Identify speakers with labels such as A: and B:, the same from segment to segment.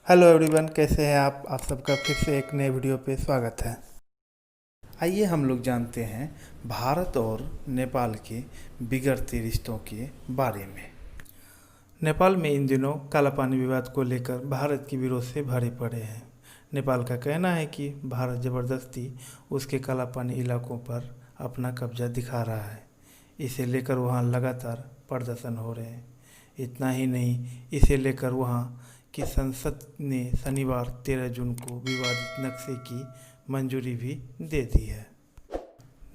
A: Hello everyone, कैसे हैं आप सबका फिर से एक नए वीडियो पे स्वागत है। आइए हम लोग जानते हैं भारत और नेपाल के बिगड़ते रिश्तों के बारे में। नेपाल में इन दिनों काला पानी विवाद को लेकर भारत के विरोध से भरे पड़े हैं। नेपाल का कहना है कि भारत ज़बरदस्ती उसके काला पानी इलाकों पर अपना कब्जा दिखा रहा है। इसे लेकर वहाँ लगातार प्रदर्शन हो रहे हैं। इतना ही नहीं, इसे लेकर वहाँ की संसद ने शनिवार 13 जून को विवादित नक्शे की मंजूरी भी दे दी है।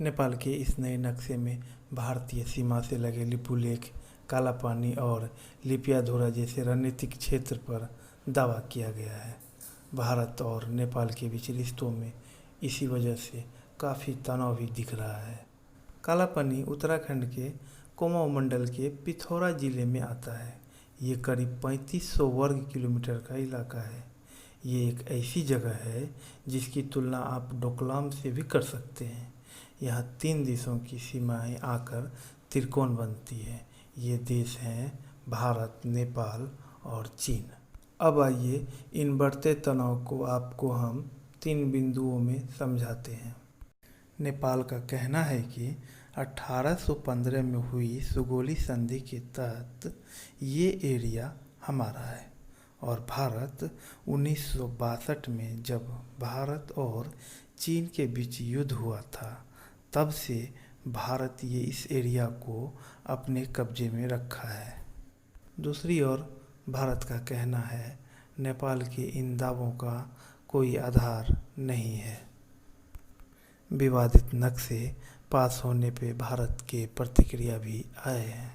A: नेपाल के इस नए नक्शे में भारतीय सीमा से लगे लिपुलेख, काला पानी और लिपियाधुरा जैसे रणनीतिक क्षेत्र पर दावा किया गया है। भारत और नेपाल के बीच रिश्तों में इसी वजह से काफ़ी तनाव भी दिख रहा है। काला पानी उत्तराखंड के कुमाऊं मंडल के पिथौरा जिले में आता है। ये करीब 3500 वर्ग किलोमीटर का इलाका है। ये एक ऐसी जगह है जिसकी तुलना आप डोकलाम से भी कर सकते हैं। यहाँ 3 देशों की सीमाएं आकर त्रिकोण बनती है। ये देश हैं भारत, नेपाल और चीन। अब आइए इन बढ़ते तनाव को आपको हम 3 बिंदुओं में समझाते हैं। नेपाल का कहना है कि 1815 में हुई सुगोली संधि के तहत ये एरिया हमारा है, और भारत 1962 में जब भारत और चीन के बीच युद्ध हुआ था, तब से भारत ये इस एरिया को अपने कब्जे में रखा है। दूसरी ओर भारत का कहना है नेपाल के इन दावों का कोई आधार नहीं है। विवादित नक्शे पास होने पे भारत के प्रतिक्रिया भी आए हैं।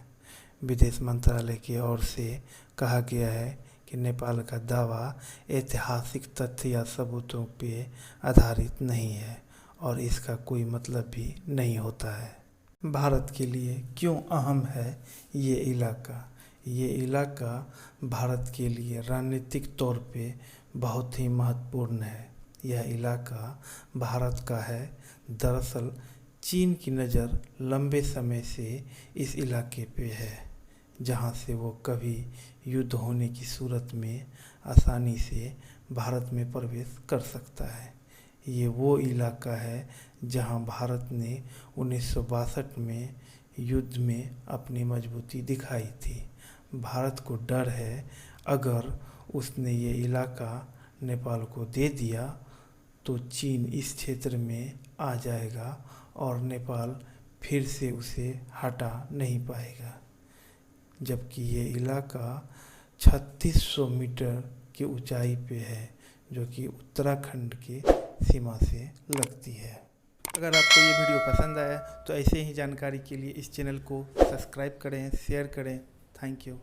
A: विदेश मंत्रालय की ओर से कहा गया है कि नेपाल का दावा ऐतिहासिक तथ्य या सबूतों पे आधारित नहीं है और इसका कोई मतलब भी नहीं होता है। भारत के लिए क्यों अहम है ये इलाका? ये इलाका भारत के लिए रणनीतिक तौर पे बहुत ही महत्वपूर्ण है। यह इलाका भारत का है। दरअसल चीन की नज़र लंबे समय से इस इलाके पे है, जहां से वो कभी युद्ध होने की सूरत में आसानी से भारत में प्रवेश कर सकता है। ये वो इलाका है जहां भारत ने 1962 में युद्ध में अपनी मजबूती दिखाई थी। भारत को डर है अगर उसने ये इलाका नेपाल को दे दिया तो चीन इस क्षेत्र में आ जाएगा और नेपाल फिर से उसे हटा नहीं पाएगा। जबकि ये इलाका 3600 मीटर की ऊंचाई पे है, जो कि उत्तराखंड के सीमा से लगती है। अगर आपको ये वीडियो पसंद आया तो ऐसे ही जानकारी के लिए इस चैनल को सब्सक्राइब करें, शेयर करें। Thank you.